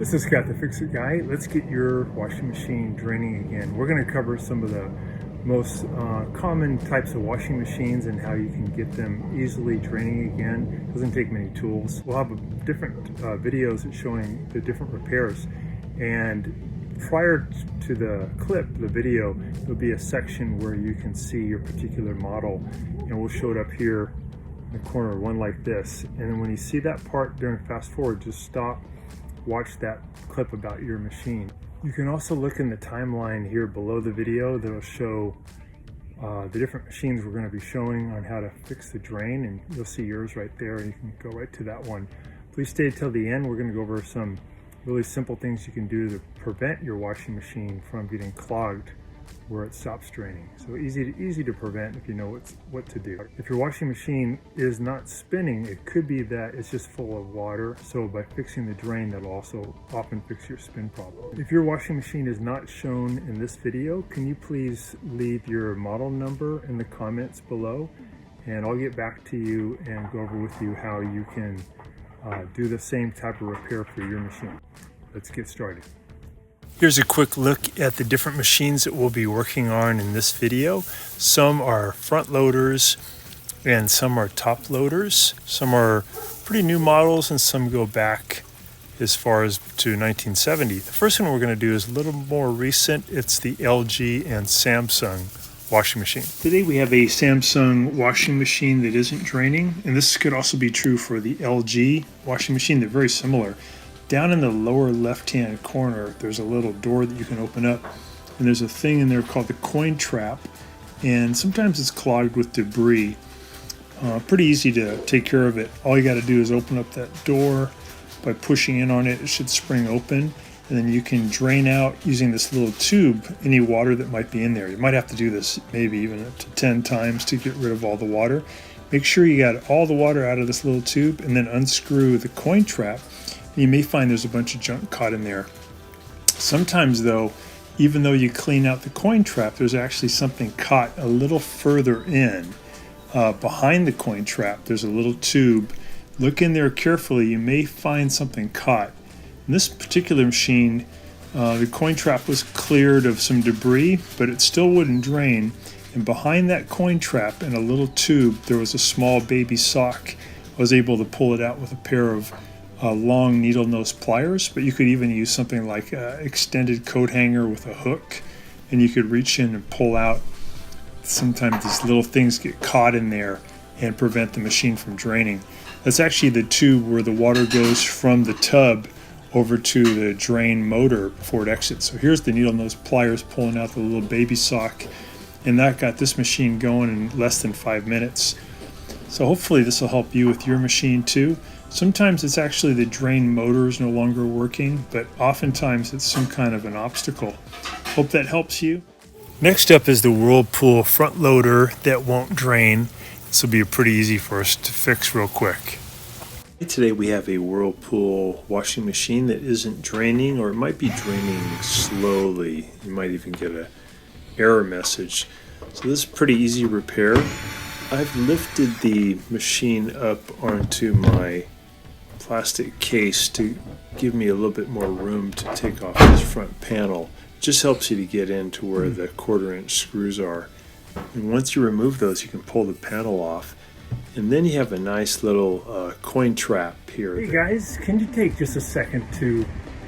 This is Scott the Fix-It Guy. Let's get your washing machine draining again. We're going to cover some of the most common types of washing machines and how you can get them easily draining again. It doesn't take many tools. We'll have different videos showing the different repairs. And prior to the clip, the video, there'll be a section where you can see your particular model. And we'll show it up here in the corner, one like this. And then when you see that part during fast forward, just stop. Watch that clip about your machine. You can also look in the timeline here below the video that'll show the different machines we're going to be showing on how to fix the drain, and you'll see yours right there, and you can go right to that one. Please stay till the end. We're going to go over some really simple things you can do to prevent your washing machine from getting clogged where it stops draining. So easy to prevent if you know what to do. If your washing machine is not spinning, it could be that it's just full of water. So by fixing the drain, that'll also often fix your spin problem. If your washing machine is not shown in this video, can you please leave your model number in the comments below, and I'll get back to you and go over with you how you can do the same type of repair for your machine. Let's get started. Here's a quick look at the different machines that we'll be working on in this video. Some are front loaders and some are top loaders. Some are pretty new models and some go back as far as to 1970. The first one we're going to do is a little more recent. It's the LG and Samsung washing machine. Today we have a Samsung washing machine that isn't draining, and this could also be true for the LG washing machine. They're very similar. Down in the lower left-hand corner, there's a little door that you can open up, and there's a thing in there called the coin trap, and sometimes it's clogged with debris. Pretty easy to take care of it. All you got to do is open up that door by pushing in on it. It should spring open, and then you can drain out using this little tube any water that might be in there. You might have to do this maybe even up to 10 times to get rid of all the water. Make sure you got all the water out of this little tube, and then unscrew the coin trap. You may find there's a bunch of junk caught in there. Sometimes though, even though you clean out the coin trap, there's actually something caught a little further in. Behind the coin trap, there's a little tube. Look in there carefully, you may find something caught. In this particular machine, the coin trap was cleared of some debris, but it still wouldn't drain. And behind that coin trap in a little tube, there was a small baby sock. I was able to pull it out with a pair of long needle nose pliers, but you could even use something like an extended coat hanger with a hook, and you could reach in and pull out. Sometimes these little things get caught in there and prevent the machine from draining. That's actually the tube where the water goes from the tub over to the drain motor before it exits. So here's the needle nose pliers pulling out the little baby sock, and that got this machine going in less than 5 minutes. So hopefully this will help you with your machine too. Sometimes it's actually the drain motor is no longer working, but oftentimes it's some kind of an obstacle. Hope that helps you. Next up is the Whirlpool front loader that won't drain. This will be pretty easy for us to fix real quick. Today we have a Whirlpool washing machine that isn't draining, or it might be draining slowly. You might even get an error message. So this is pretty easy repair. I've lifted the machine up onto my plastic case to give me a little bit more room to take off this front panel. It just helps you to get into where the 1/4-inch screws are. And once you remove those, you can pull the panel off. And then you have a nice little coin trap here. Hey guys, can you take just a second to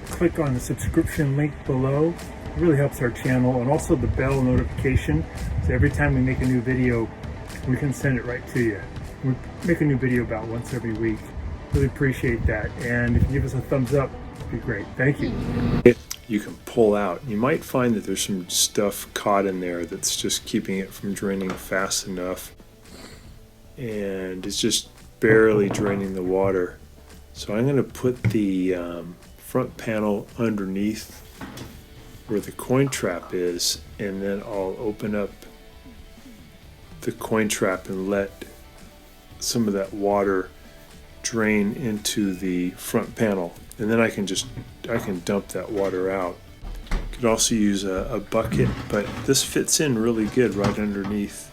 click on the subscription link below? It really helps our channel, and also the bell notification, so every time we make a new video, we can send it right to you. We make a new video about once every week. Really appreciate that. And if you give us a thumbs up, it'd be great. Thank you. You can pull out. You might find that there's some stuff caught in there that's just keeping it from draining fast enough. And it's just barely draining the water. So I'm going to put the front panel underneath where the coin trap is, and then I'll open up the coin trap and let some of that water drain into the front panel, and then I can dump that water out. Could also use a bucket, but this fits in really good right underneath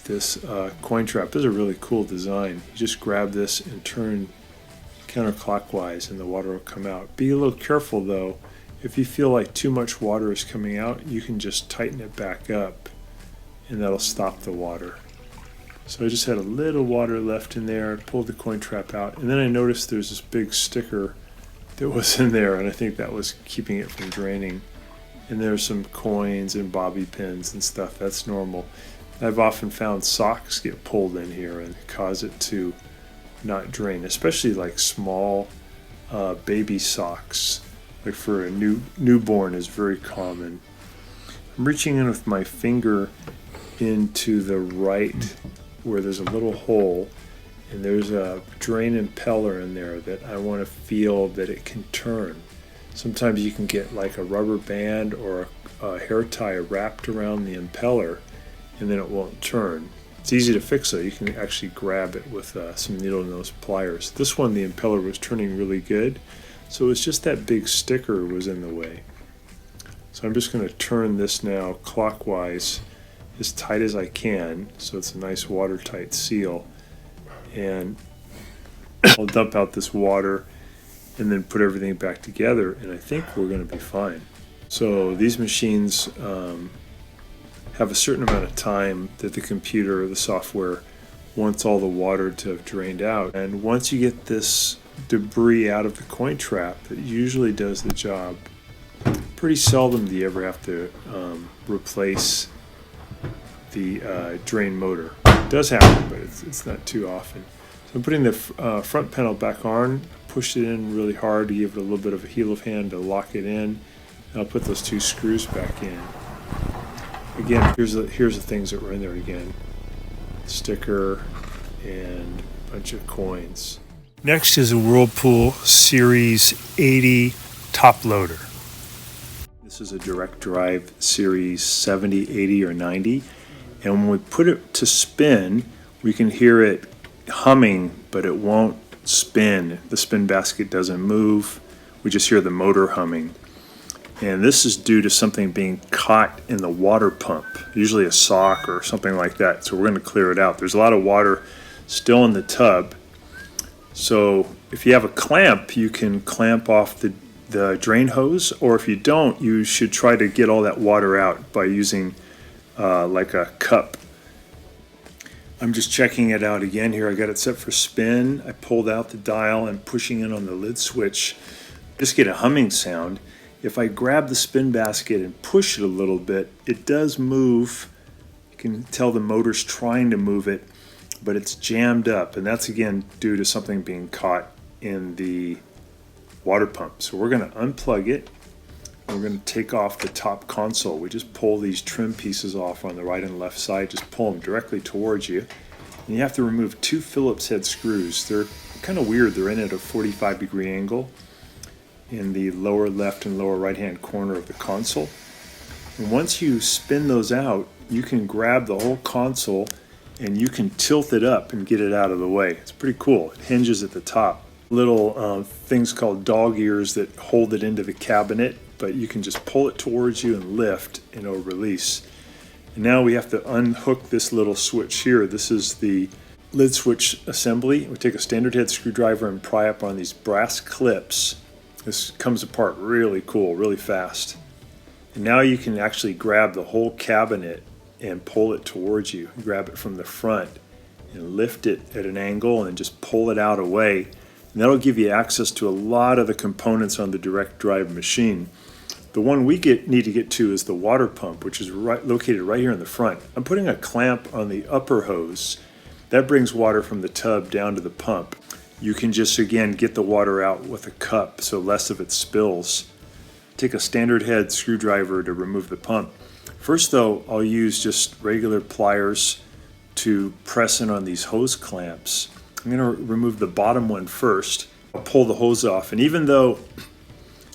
this coin trap. This is a really cool design. You just grab this and counterclockwise and the water will come out. Be a little careful though. If you feel like too much water is coming out, you can just tighten it back up and that'll stop the water. So I just had a little water left in there, pulled the coin trap out, and then I noticed there's this big sticker that was in there, and I think that was keeping it from draining. And there's some coins and bobby pins and stuff. That's normal. I've often found socks get pulled in here and cause it to not drain, especially like small baby socks. Like for a newborn is very common. I'm reaching in with my finger into the right where there's a little hole, and there's a drain impeller in there that I want to feel that it can turn. Sometimes you can get like a rubber band or a hair tie wrapped around the impeller and then it won't turn. It's easy to fix though. You can actually grab it with some needle nose pliers. This one, the impeller was turning really good, so it's just that big sticker was in the way. So I'm just going to turn this now clockwise as tight as I can so it's a nice watertight seal, and I'll dump out this water and then put everything back together, and I think we're going to be fine. So these machines have a certain amount of time that the computer or the software wants all the water to have drained out, and once you get this debris out of the coin trap, it usually does the job. Pretty seldom do you ever have to replace the drain motor. It does happen, but it's not too often. So I'm putting the front panel back on, pushed it in really hard to give it a little bit of a heel of hand to lock it in, and I'll put those two screws back in. Again, here's the things that were in there again. Sticker and a bunch of coins. Next is a Whirlpool Series 80 top loader. This is a direct drive Series 70, 80, or 90. And when we put it to spin, we can hear it humming, but it won't spin. The spin basket doesn't move. We just hear the motor humming. And this is due to something being caught in the water pump, usually a sock or something like that. So we're going to clear it out. There's a lot of water still in the tub. So if you have a clamp, you can clamp off the drain hose, or if you don't, you should try to get all that water out by using like a cup. I'm just checking it out again here. I got it set for spin. I pulled out the dial and pushing in on the lid switch. Just get a humming sound. If I grab the spin basket and push it a little bit, it does move. You can tell the motor's trying to move it, but it's jammed up, and that's again due to something being caught in the water pump. So we're going to unplug it. We're going to take off the top console. We just pull these trim pieces off on the right and left side, just pull them directly towards you. And you have to remove two Phillips head screws. They're kind of weird. They're in at a 45-degree angle in the lower left and lower right-hand corner of the console. And once you spin those out, you can grab the whole console and you can tilt it up and get it out of the way. It's pretty cool. It hinges at the top. Little things called dog ears that hold it into the cabinet, but you can just pull it towards you and lift and it'll release. And now we have to unhook this little switch here. This is the lid switch assembly. We take a standard head screwdriver and pry up on these brass clips. This comes apart really cool, really fast. And now you can actually grab the whole cabinet and pull it towards you. Grab it from the front and lift it at an angle and just pull it out away. And that'll give you access to a lot of the components on the direct drive machine. The one we need to get to is the water pump, which is located right here in the front. I'm putting a clamp on the upper hose. That brings water from the tub down to the pump. You can just, again, get the water out with a cup so less of it spills. Take a standard head screwdriver to remove the pump. First though, I'll use just regular pliers to press in on these hose clamps. I'm going to remove the bottom one first. I'll pull the hose off, and even though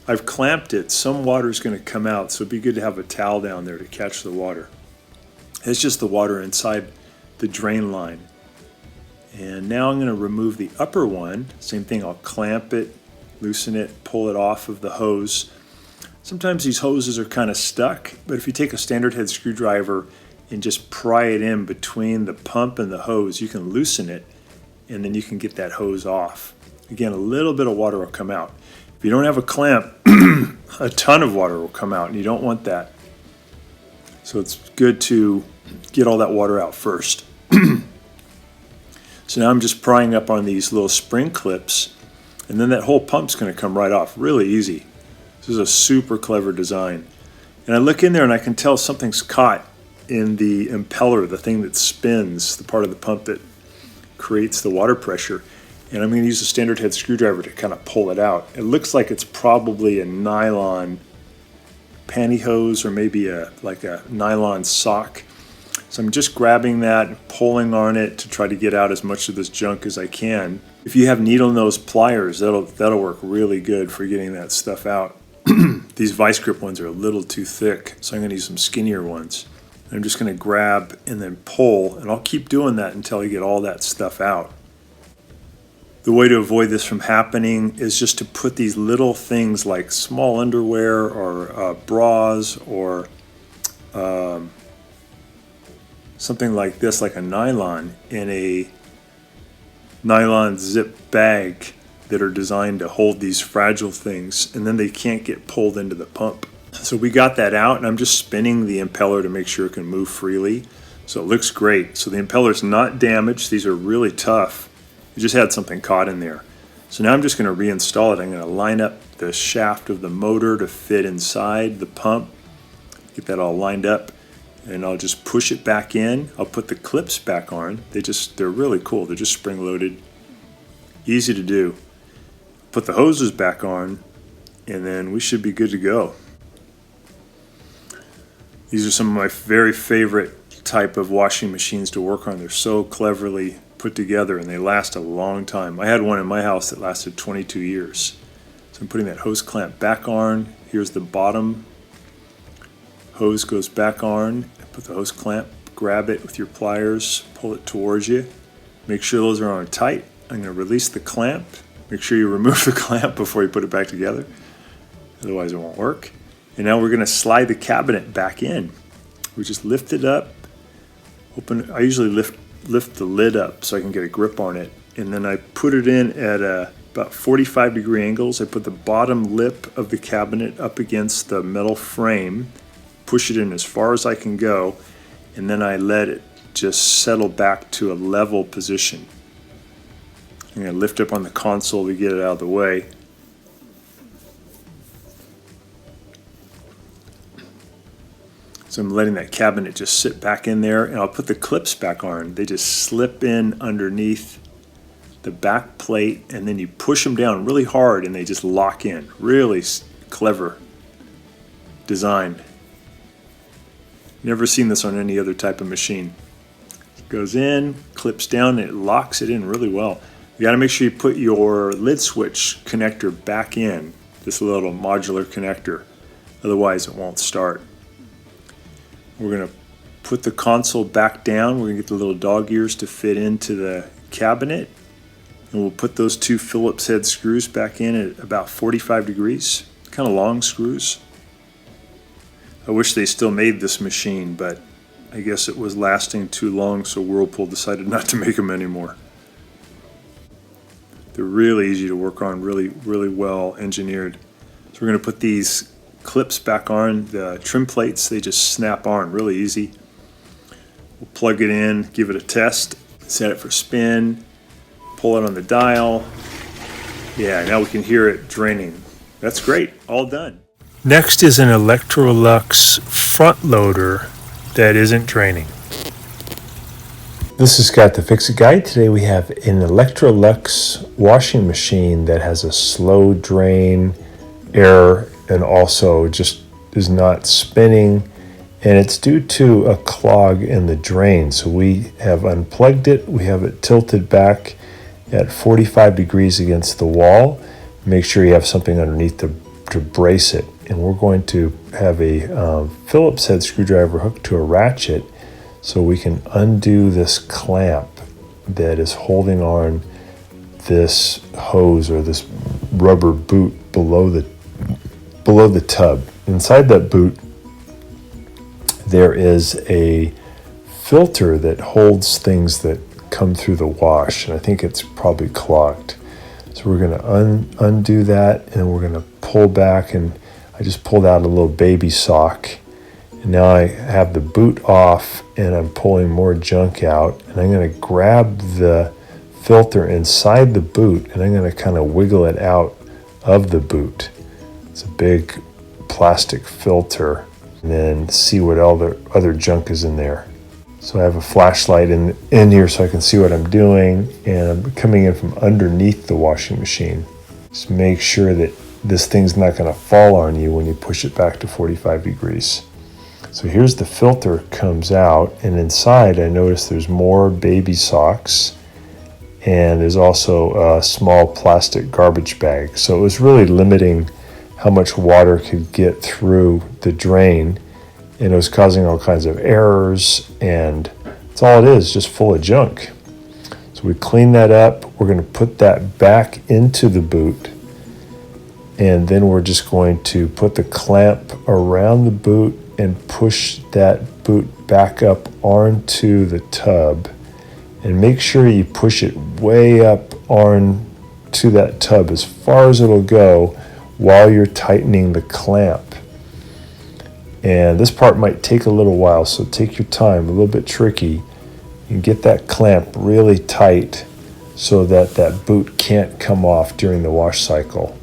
I've clamped it, some water is going to come out, so it'd be good to have a towel down there to catch the water. It's just the water inside the drain line. And now I'm going to remove the upper one. Same thing, I'll clamp it, loosen it, pull it off of the hose. Sometimes these hoses are kind of stuck, but if you take a standard head screwdriver and just pry it in between the pump and the hose, you can loosen it, and then you can get that hose off. Again, a little bit of water will come out. If you don't have a clamp, a ton of water will come out, and you don't want that. So it's good to get all that water out first. So now I'm just prying up on these little spring clips, and then that whole pump's going to come right off. Really easy. This is a super clever design. And I look in there and I can tell something's caught in the impeller, the thing that spins, the part of the pump that creates the water pressure. And I'm going to use a standard head screwdriver to kind of pull it out. It looks like it's probably a nylon pantyhose or maybe like a nylon sock. So I'm just grabbing that and pulling on it to try to get out as much of this junk as I can. If you have needle nose pliers, that'll work really good for getting that stuff out. These vice grip ones are a little too thick, so I'm going to use some skinnier ones. I'm just going to grab and then pull, and I'll keep doing that until I get all that stuff out. The way to avoid this from happening is just to put these little things like small underwear or bras or something like this, like a nylon, in a nylon zip bag that are designed to hold these fragile things, and then they can't get pulled into the pump. So we got that out, and I'm just spinning the impeller to make sure it can move freely. So it looks great. So the impeller's not damaged. These are really tough. It just had something caught in there. So now I'm just going to reinstall it. I'm going to line up the shaft of the motor to fit inside the pump, get that all lined up, and I'll just push it back in. I'll put the clips back on. They're really cool. They're just spring loaded. Easy to do. Put the hoses back on, and then we should be good to go. These are some of my very favorite type of washing machines to work on. They're so cleverly put together, and they last a long time. I had one in my house that lasted 22 years. So I'm putting that hose clamp back on. Here's the bottom. Hose goes back on. Put the hose clamp, grab it with your pliers, pull it towards you. Make sure those are on tight. I'm going to release the clamp. Make sure you remove the clamp before you put it back together. Otherwise it won't work. And now we're going to slide the cabinet back in. We just lift it up. Open. I usually lift the lid up so I can get a grip on it. And then I put it in at about 45-degree angles. I put the bottom lip of the cabinet up against the metal frame, push it in as far as I can go, and then I let it just settle back to a level position. I'm going to lift up on the console to get it out of the way. So I'm letting that cabinet just sit back in there, and I'll put the clips back on. They just slip in underneath the back plate, and then you push them down really hard and they just lock in. Really clever design. Never seen this on any other type of machine. It goes in, clips down, and it locks it in really well. You got to make sure you put your lid switch connector back in, this little modular connector, otherwise it won't start. We're going to put the console back down. We're going to get the little dog ears to fit into the cabinet, and we'll put those two Phillips head screws back in at about 45 degrees, kind of long screws. I wish they still made this machine, but I guess it was lasting too long, so Whirlpool decided not to make them anymore. They're really easy to work on, really, really well engineered. So we're going to put these clips back on, the trim plates, they just snap on really easy. We'll plug it in, give it a test, set it for spin, pull it on the dial. Yeah, now we can hear it draining. That's great, all done. Next is an Electrolux front loader that isn't draining. This is Scott the Fix-It Guy. Today we have an Electrolux washing machine that has a slow drain error and also just is not spinning, and it's due to a clog in the drain. So we have unplugged it, we have it tilted back at 45 degrees against the wall. Make sure you have something underneath to brace it, and we're going to have a Phillips head screwdriver hooked to a ratchet so we can undo this clamp that is holding on this hose or this rubber boot below the tub. Inside that boot there is a filter that holds things that come through the wash, and I think it's probably clogged. So we're going to undo that, and then we're going to pull back, and I just pulled out a little baby sock. And now I have the boot off, and I'm pulling more junk out, and I'm going to grab the filter inside the boot, and I'm going to kind of wiggle it out of the boot. It's a big plastic filter, and then see what other junk is in there. So I have a flashlight in here so I can see what I'm doing, and I'm coming in from underneath the washing machine. Just make sure that this thing's not going to fall on you when you push it back to 45 degrees. So here's the filter comes out, and inside I notice there's more baby socks, and there's also a small plastic garbage bag. So it was really limiting how much water could get through the drain, and it was causing all kinds of errors, and that's all it is, just full of junk. So we clean that up. We're going to put that back into the boot, and then we're just going to put the clamp around the boot and push that boot back up onto the tub, and make sure you push it way up onto that tub as far as it'll go while you're tightening the clamp. And this part might take a little while, so take your time, a little bit tricky, and get that clamp really tight so that that boot can't come off during the wash cycle.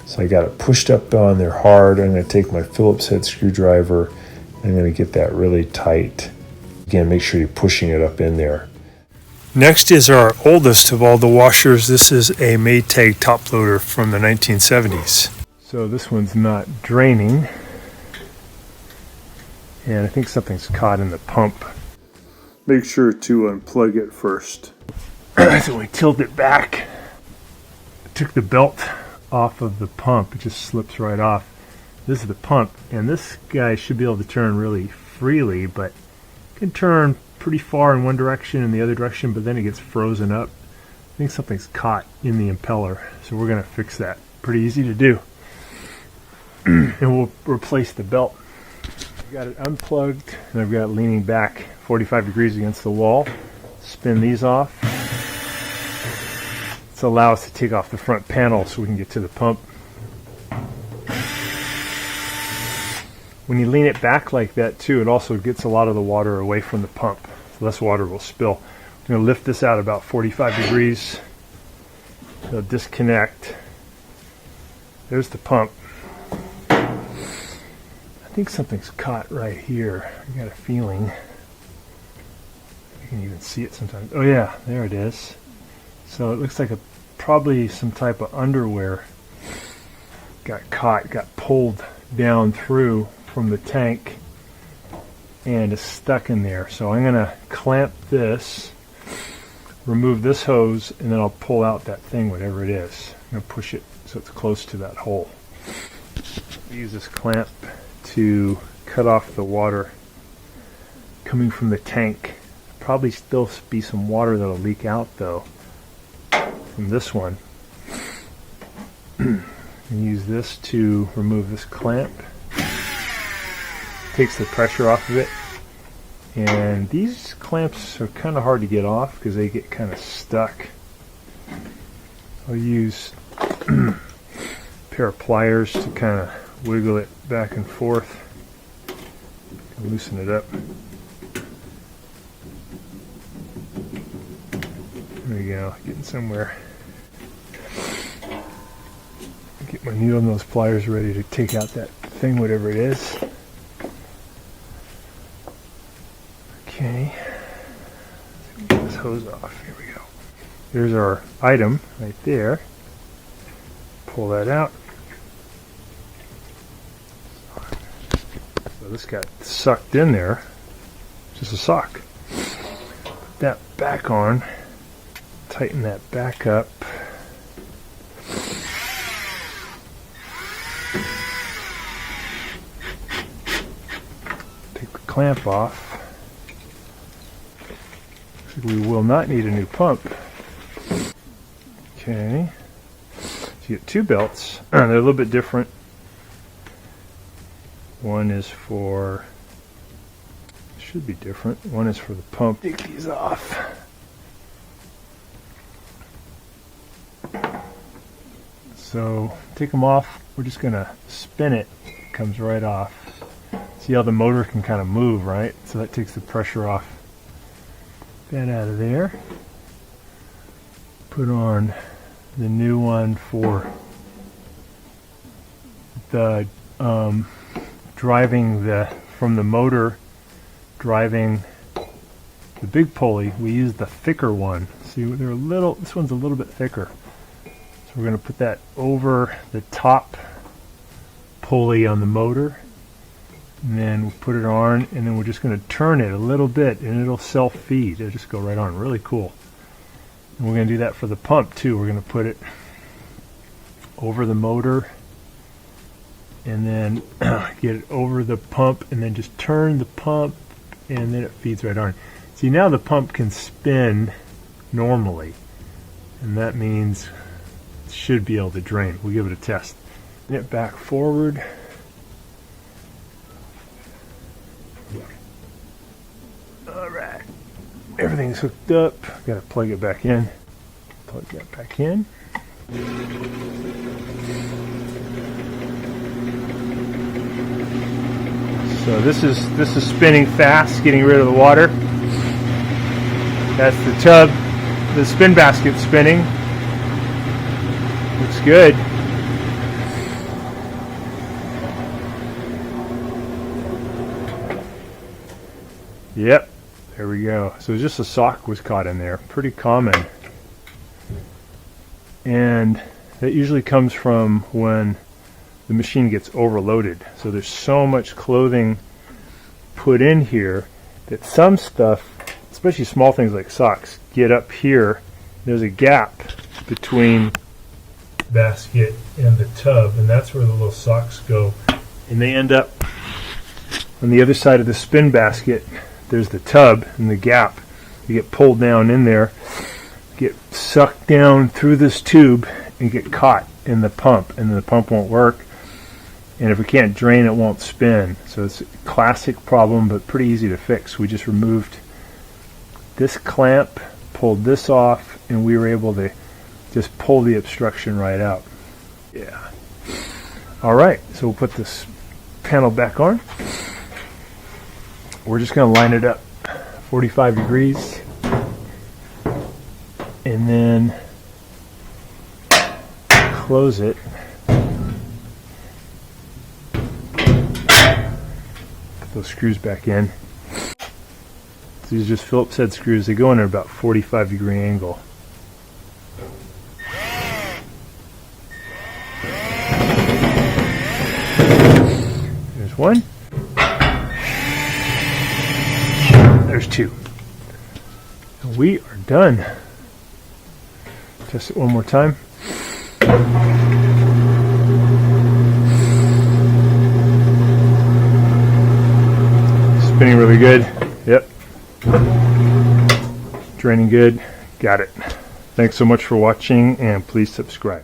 So I got it pushed up on there hard. I'm going to take my Phillips head screwdriver, and I'm going to get that really tight. Again, make sure you're pushing it up in there. Next is our oldest of all the washers. This is a Maytag top loader from the 1970s. So this one's not draining, and I think something's caught in the pump. Make sure to unplug it first. So we tilt it back, took the belt off of the pump. It just slips right off. This is the pump, and this guy should be able to turn really freely, but can turn pretty far in one direction and the other direction, but then it gets frozen up. I think something's caught in the impeller, so we're going to fix that. Pretty easy to do. And we'll replace the belt. I've got it unplugged, and I've got it leaning back 45 degrees against the wall. Spin these off. This allows us to take off the front panel so we can get to the pump. When you lean it back like that too, it also gets a lot of the water away from the pump. So less water will spill. I'm going to lift this out about 45 degrees. It'll disconnect. There's the pump. I think something's caught right here. I got a feeling. You can even see it sometimes. Oh yeah, there it is. So it looks like probably some type of underwear got caught, got pulled down through from the tank, and is stuck in there. So I'm going to clamp this, remove this hose, and then I'll pull out that thing, whatever it is. I'm going to push it so it's close to that hole. Use this clamp to cut off the water coming from the tank. Probably still be some water that'll leak out though from this one. And use this to remove this clamp. Takes the pressure off of it. And these clamps are kind of hard to get off because they get kind of stuck. I'll use a pair of pliers to kind of wiggle it back and forth and loosen it up. There we go, getting somewhere. Get my needle nose pliers ready to take out that thing, whatever it is. Okay, let's get this hose off. Here we go. There's our item right there. Pull that out. So this got sucked in there. Just a sock. Put that back on. Tighten that back up. Take the clamp off. We will not need a new pump. Okay. So you get two belts. They're a little bit different. One is for, should be different. One is for the pump. Take these off. So take them off. We're just gonna spin it. It comes right off. See how the motor can kind of move, right? So that takes the pressure off. That out of there. Put on the new one for the driving from the motor, driving the big pulley. We use the thicker one. See, this one's a little bit thicker. So we're going to put that over the top pulley on the motor, and then we'll put it on, and then we're just going to turn it a little bit, and it'll self-feed. It'll just go right on. Really cool. And we're going to do that for the pump too. We're going to put it over the motor, and then get it over the pump, and then just turn the pump, and then it feeds right on. See, now the pump can spin normally, and that means it should be able to drain. We'll give it a test. Bring it back forward. All right, everything's hooked up. Got to plug it back in. Plug that back in. So this is spinning fast, getting rid of the water. That's the tub. The spin basket's spinning. Looks good. Yep, there we go. So just a sock was caught in there. Pretty common. And that usually comes from when the machine gets overloaded. So there's so much clothing put in here that some stuff, especially small things like socks, get up here. There's a gap between the basket and the tub, and that's where the little socks go. And they end up on the other side of the spin basket. There's the tub and the gap. You get pulled down in there, get sucked down through this tube, and get caught in the pump, and the pump won't work. And if we can't drain, it won't spin. So it's a classic problem, but pretty easy to fix. We just removed this clamp, pulled this off, and we were able to just pull the obstruction right out. Yeah. All right, so we'll put this panel back on. We're just going to line it up 45 degrees, and then close it. Put those screws back in. These are just Phillips head screws. They go in at about 45-degree angle. There's one. There's two. And we are done. Test it one more time. Spinning really good. Yep. Draining good. Got it. Thanks so much for watching, and please subscribe.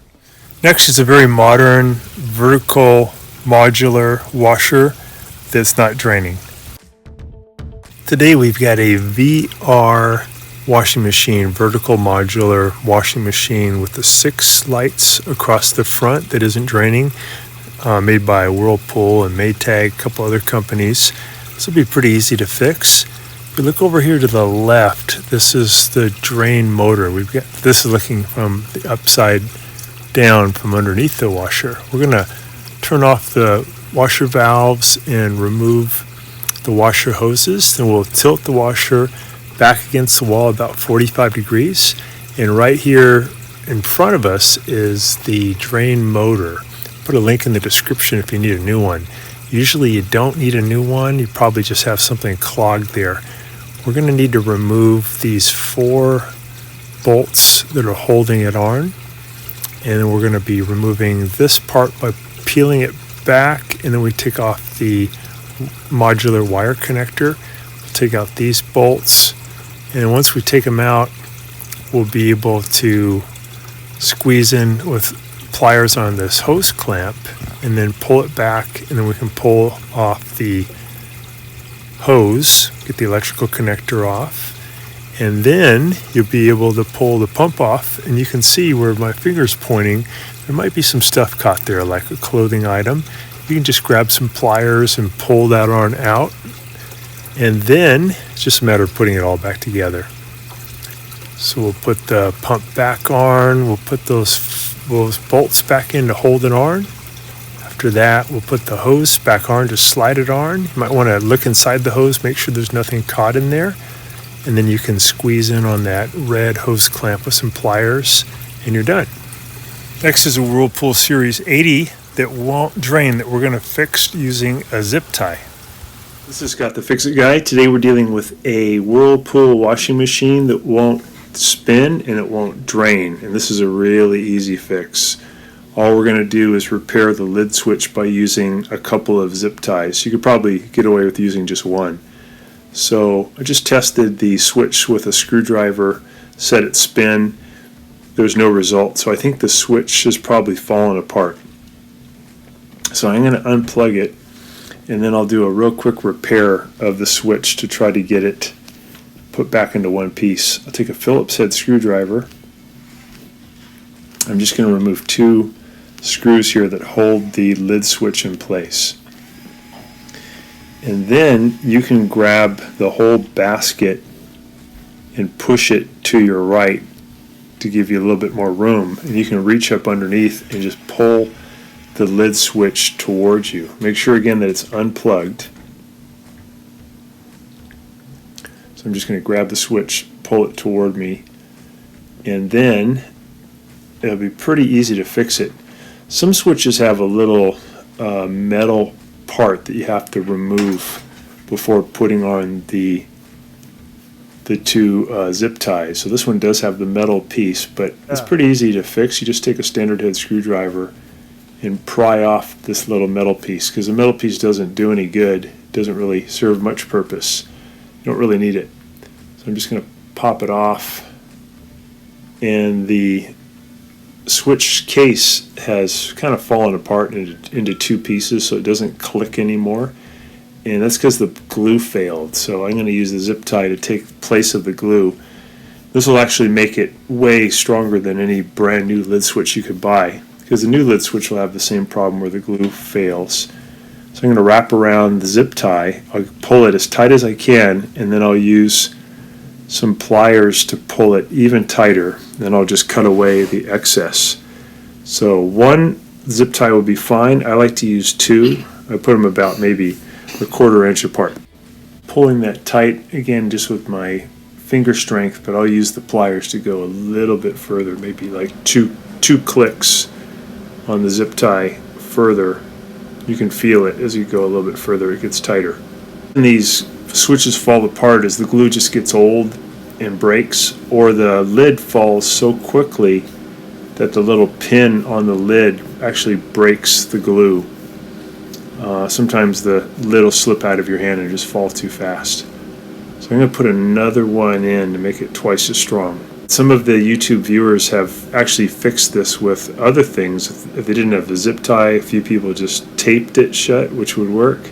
Next is a very modern vertical modular washer that's not draining. Today we've got a VR washing machine, vertical modular washing machine with the 6 lights across the front that isn't draining, made by Whirlpool and Maytag, a couple other companies. This will be pretty easy to fix. If we look over here to the left, this is the drain motor. This is looking from the upside down from underneath the washer. We're going to turn off the washer valves and remove the washer hoses. Then we'll tilt the washer back against the wall about 45 degrees. And right here in front of us is the drain motor. Put a link in the description if you need a new one. Usually you don't need a new one. You probably just have something clogged there. We're going to need to remove these 4 bolts that are holding it on. And then we're going to be removing this part by peeling it back, and then we take off the modular wire connector. We'll take out these bolts, and once we take them out, we'll be able to squeeze in with pliers on this hose clamp and then pull it back, and then we can pull off the hose, get the electrical connector off, And then you'll be able to pull the pump off, and you can see where my finger's pointing. There might be some stuff caught there, like a clothing item. You can just grab some pliers and pull that on out. And then it's just a matter of putting it all back together. So we'll put the pump back on. We'll put those bolts back in to hold it on. After that, we'll put the hose back on to slide it on. You might want to look inside the hose, make sure there's nothing caught in there. And then you can squeeze in on that red hose clamp with some pliers, and you're done. Next is a Whirlpool Series 80 that won't drain, that we're going to fix using a zip tie. This is Scott the Fix-It Guy. Today we're dealing with a Whirlpool washing machine that won't spin and it won't drain. And this is a really easy fix. All we're going to do is repair the lid switch by using a couple of zip ties. You could probably get away with using just one. So I just tested the switch with a screwdriver, set it spin. There's no result. So I think the switch has probably fallen apart. So I'm going to unplug it, and then I'll do a real quick repair of the switch to try to get it put back into one piece. I'll take a Phillips head screwdriver. I'm just going to remove two screws here that hold the lid switch in place. And then you can grab the whole basket and push it to your right to give you a little bit more room. And you can reach up underneath and just pull the lid switch towards you. Make sure again that it's unplugged. So I'm just going to grab the switch, pull it toward me, and then it'll be pretty easy to fix it. Some switches have a little metal part that you have to remove before putting on the two zip ties. So this one does have the metal piece, but it's pretty easy to fix. You just take a standard head screwdriver and pry off this little metal piece, because the metal piece doesn't do any good. It doesn't really serve much purpose. You don't really need it. So I'm just going to pop it off, and the switch case has kind of fallen apart into two pieces, so it doesn't click anymore, and that's because the glue failed. So I'm going to use the zip tie to take place of the glue. This will actually make it way stronger than any brand new lid switch you could buy, because the new lid switch will have the same problem where the glue fails. So I'm going to wrap around the zip tie. I'll pull it as tight as I can, and then I'll use some pliers to pull it even tighter. Then I'll just cut away the excess. So one zip tie will be fine. I like to use two. I put them about maybe a 1/4 inch apart. Pulling that tight, again, just with my finger strength, but I'll use the pliers to go a little bit further, maybe like two clicks on the zip tie further. You can feel it as you go a little bit further, it gets tighter. And these switches fall apart as the glue just gets old and breaks, or the lid falls so quickly that the little pin on the lid actually breaks the glue. Sometimes the lid will slip out of your hand and just fall too fast. So I'm going to put another one in to make it twice as strong. Some of the YouTube viewers have actually fixed this with other things. If they didn't have the zip tie, a few people just taped it shut, which would work.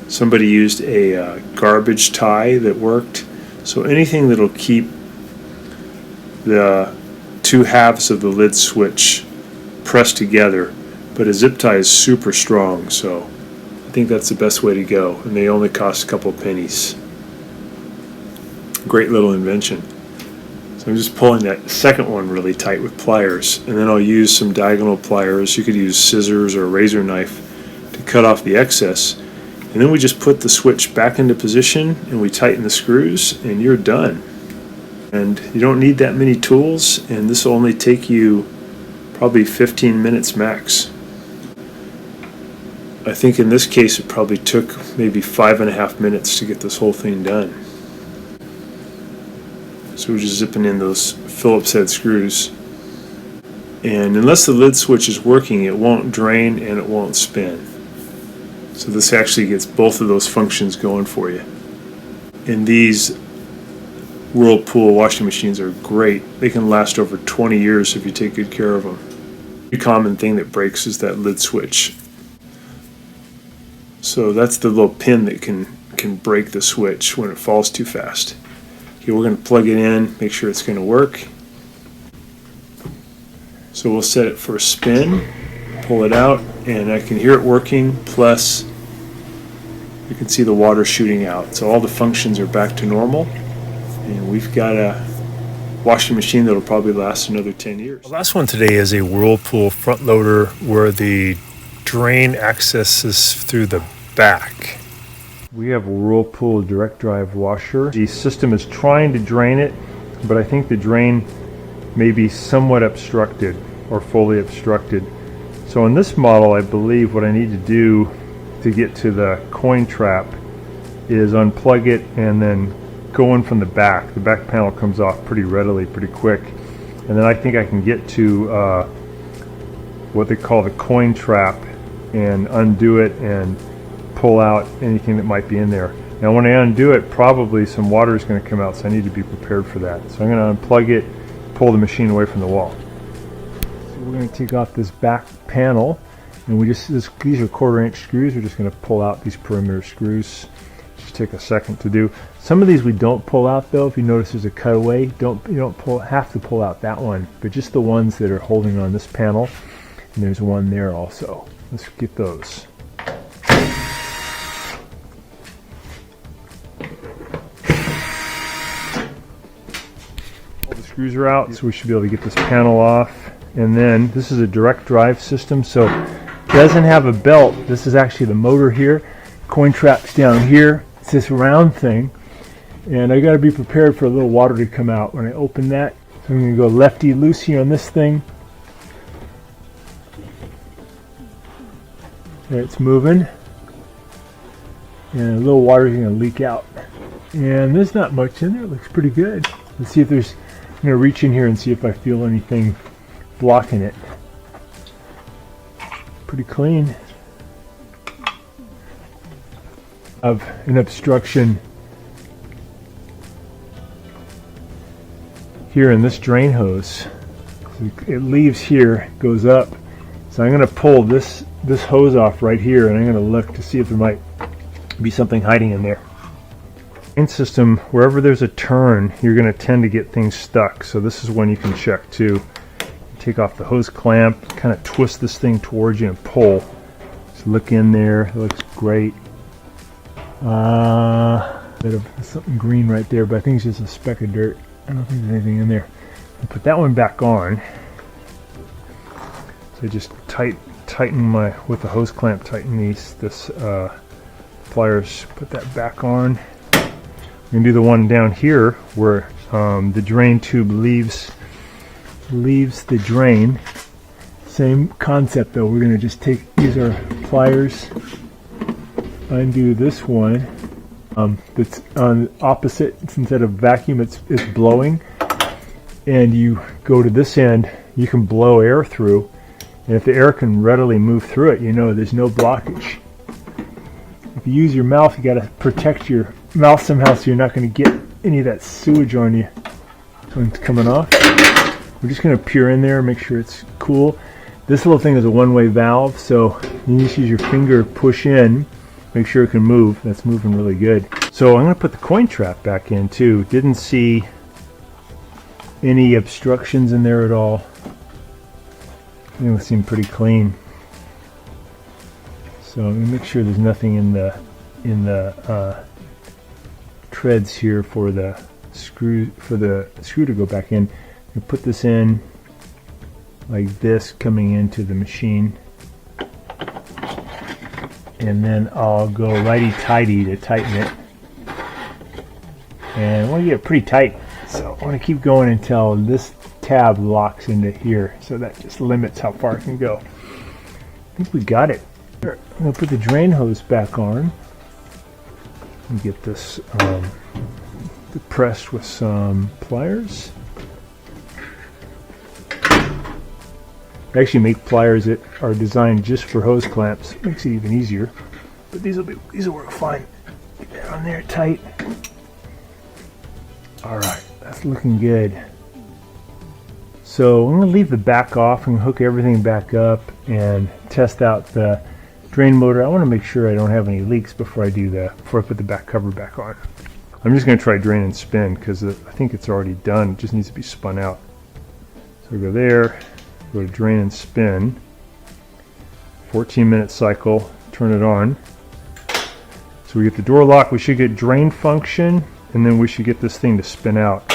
Somebody used a garbage tie that worked. So anything that'll keep the two halves of the lid switch pressed together. But a zip tie is super strong, so I think that's the best way to go. And they only cost a couple pennies. Great little invention. So I'm just pulling that second one really tight with pliers, and then I'll use some diagonal pliers. You could use scissors or a razor knife to cut off the excess. And then we just put the switch back into position and we tighten the screws, and you're done. And you don't need that many tools, and this will only take you probably 15 minutes max. I think in this case it probably took maybe 5.5 minutes to get this whole thing done. So we're just zipping in those Phillips head screws. And unless the lid switch is working, it won't drain and it won't spin. So this actually gets both of those functions going for you. And these Whirlpool washing machines are great. They can last over 20 years if you take good care of them. The common thing that breaks is that lid switch. So that's the little pin that can break the switch when it falls too fast. Okay, we're going to plug it in, make sure it's going to work. So we'll set it for a spin, pull it out, and I can hear it working, plus you can see the water shooting out. So all the functions are back to normal, and we've got a washing machine that'll probably last another 10 years. The last one today is a Whirlpool front loader where the drain accesses through the back. We have a Whirlpool direct drive washer. The system is trying to drain it, but I think the drain may be somewhat obstructed or fully obstructed. So in this model, I believe what I need to do to get to the coin trap is unplug it and then go in from the back. The back panel comes off pretty readily, pretty quick. And then I think I can get to what they call the coin trap and undo it and pull out anything that might be in there. Now when I undo it, probably some water is going to come out, so I need to be prepared for that. So I'm going to unplug it, pull the machine away from the wall. So we're going to take off this back panel, and these are 1/4-inch screws. We're just going to pull out these perimeter screws. Just take a second to do. Some of these we don't pull out though. If you notice there's a cutaway, you don't have to pull out that one, but just the ones that are holding on this panel, and there's one there also. Let's get those. All the screws are out, so we should be able to get this panel off. And then this is a direct drive system, so it doesn't have a belt. This is actually the motor here. Coin trap's down here. It's this round thing, and I got to be prepared for a little water to come out when I open that. So I'm going to go lefty loosey on this thing. There, it's moving, and a little water is going to leak out. And there's not much in there. It looks pretty good. Let's see if there's. I'm going to reach in here and see if I feel anything blocking it. Pretty clean. Of an obstruction here in this drain hose. So it leaves here, goes up. So I'm going to pull this hose off right here, and I'm going to look to see if there might be something hiding in there. Drain system, wherever there's a turn, you're going to tend to get things stuck. So this is one you can check too. Take off the hose clamp, kind of twist this thing towards you and pull. Just look in there. It looks great. Bit of something green right there, but I think it's just a speck of dirt. I don't think there's anything in there. I'll put that one back on. So just tighten with the hose clamp, tighten this pliers, put that back on. We're gonna do the one down here where the drain tube leaves the drain. Same concept though. We're gonna just use our pliers, undo this one that's on opposite. Instead of vacuum, it's blowing, and you go to this end. You can blow air through, and if the air can readily move through it, you know there's no blockage. If you use your mouth, you got to protect your mouth somehow so you're not going to get any of that sewage on you. This one's coming off. We're just going to peer in there, make sure it's cool. This little thing is a one-way valve, so you just use your finger, push in, make sure it can move. That's moving really good. So I'm going to put the coin trap back in too. Didn't see any obstructions in there at all. It seemed pretty clean. So I'm going to make sure there's nothing in the treads here for the screw to go back in. You put this in like this, coming into the machine, and then I'll go righty-tighty to tighten it. And I want to get it pretty tight, so I want to keep going until this tab locks into here. So that just limits how far it can go. I think we got it. I'm going to put the drain hose back on and get this depressed with some pliers. I actually make pliers that are designed just for hose clamps. It makes it even easier. But these will work fine. Get that on there tight. Alright, that's looking good. So I'm going to leave the back off and hook everything back up and test out the drain motor. I want to make sure I don't have any leaks before I put the back cover back on. I'm just going to try drain and spin because I think it's already done. It just needs to be spun out. So we go there, go to drain and spin. 14-minute cycle, turn it on. So we get the door lock, we should get drain function, and then we should get this thing to spin out.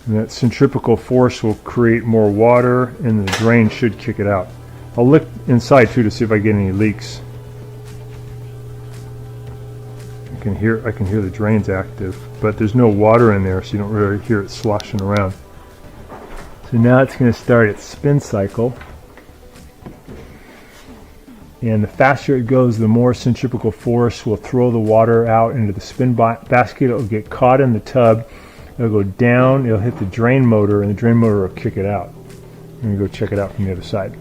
And that centrifugal force will create more water, and the drain should kick it out. I'll look inside too to see if I get any leaks. I can hear the drains active, but there's no water in there, so you don't really hear it sloshing around. So now it's going to start its spin cycle. And the faster it goes, the more centrifugal force will throw the water out into the spin basket. It'll get caught in the tub. It'll go down, it'll hit the drain motor, and the drain motor will kick it out. I'm going to go check it out from the other side.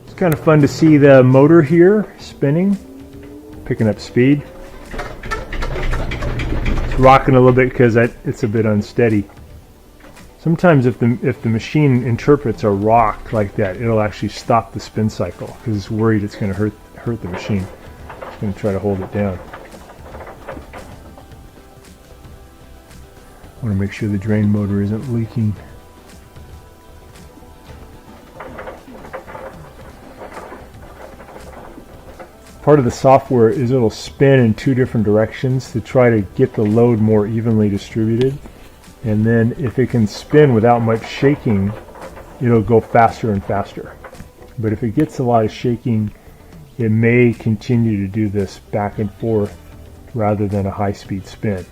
It's kind of fun to see the motor here spinning, picking up speed. It's rocking a little bit because it's a bit unsteady. Sometimes if the machine interprets a rock like that, it'll actually stop the spin cycle because it's worried it's going to hurt the machine. It's going to try to hold it down. I want to make sure the drain motor isn't leaking. Part of the software is it'll spin in 2 different directions to try to get the load more evenly distributed. And then if it can spin without much shaking, it'll go faster and faster. But if it gets a lot of shaking, it may continue to do this back and forth rather than a high-speed spin.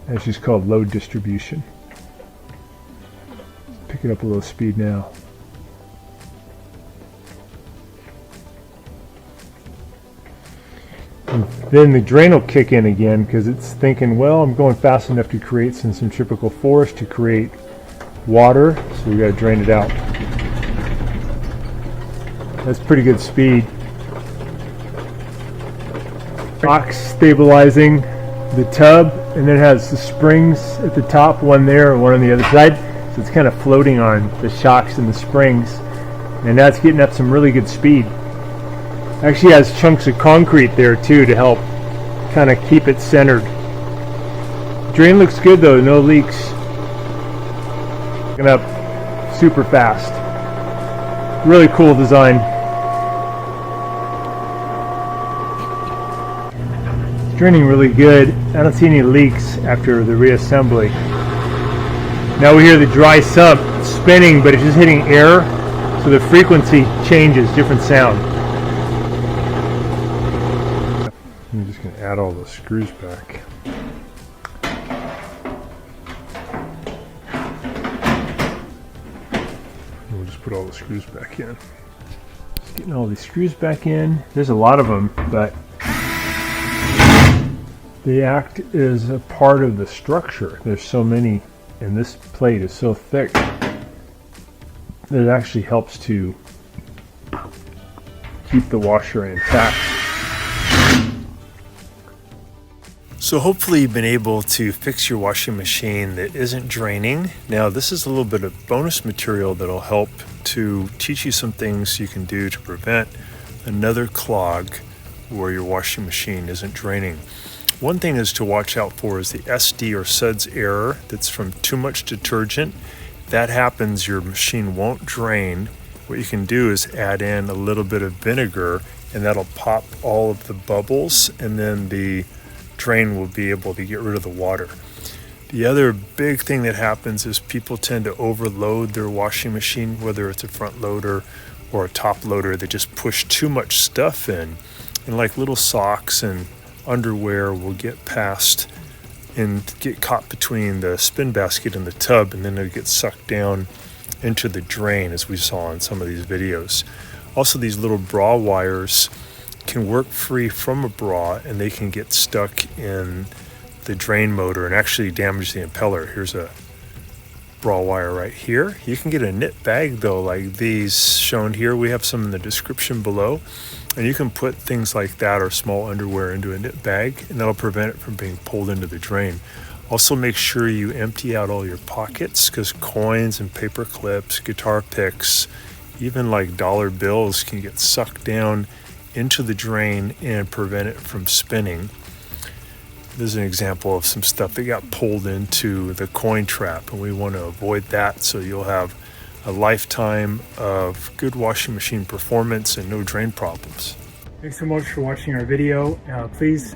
That's just called load distribution. Pick it up a little speed now. And then the drain will kick in again because it's thinking, well, I'm going fast enough to create some centrifugal force to create water, so we got to drain it out. That's pretty good speed. Box stabilizing the tub, and then it has the springs at the top, one there and one on the other side. So it's kind of floating on the shocks and the springs, and that's getting up some really good speed. Actually has chunks of concrete there too to help kind of keep it centered. Drain looks good though, no leaks. Going up super fast. Really cool design. It's draining really good. I don't see any leaks after the reassembly. Now we hear the dry sump spinning, but it's just hitting air, so the frequency changes, different sound. I'm just going to add all the screws back. We'll just put all the screws back in. Just getting all these screws back in. There's a lot of them, but they act as a part of the structure. There's so many, and this plate is so thick that it actually helps to keep the washer intact. So hopefully you've been able to fix your washing machine that isn't draining. Now this is a little bit of bonus material that'll help to teach you some things you can do to prevent another clog where your washing machine isn't draining. One thing is to watch out for is the SD or suds error that's from too much detergent. If that happens, your machine won't drain. What you can do is add in a little bit of vinegar, and that'll pop all of the bubbles, and then the drain will be able to get rid of the water. The other big thing that happens is people tend to overload their washing machine, whether it's a front loader or a top loader. They just push too much stuff in, and like little socks and underwear will get past and get caught between the spin basket and the tub, and then it'll get sucked down into the drain, as we saw in some of these videos. Also, these little bra wires can work free from a bra, and they can get stuck in the drain motor and actually damage the impeller. Here's a bra wire right here. You can get a knit bag though, like these shown here. We have some in the description below, and you can put things like that or small underwear into a knit bag, and that'll prevent it from being pulled into the drain. Also, make sure you empty out all your pockets, because coins and paper clips, guitar picks, even like dollar bills can get sucked down into the drain and prevent it from spinning. This is an example of some stuff that got pulled into the coin trap, and we want to avoid that, so you'll have a lifetime of good washing machine performance and no drain problems. Thanks so much for watching our video. Please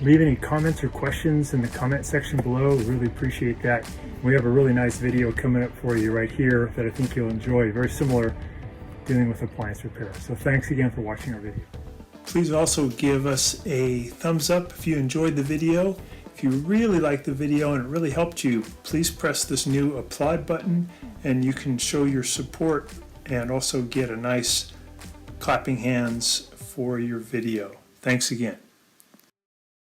leave any comments or questions in the comment section below. We really appreciate that. We have a really nice video coming up for you right here that I think you'll enjoy, very similar, dealing with appliance repair. So thanks again for watching our video. Please also give us a thumbs up if you enjoyed the video. If you really liked the video and it really helped you, please press this new applaud button and you can show your support and also get a nice clapping hands for your video. Thanks again.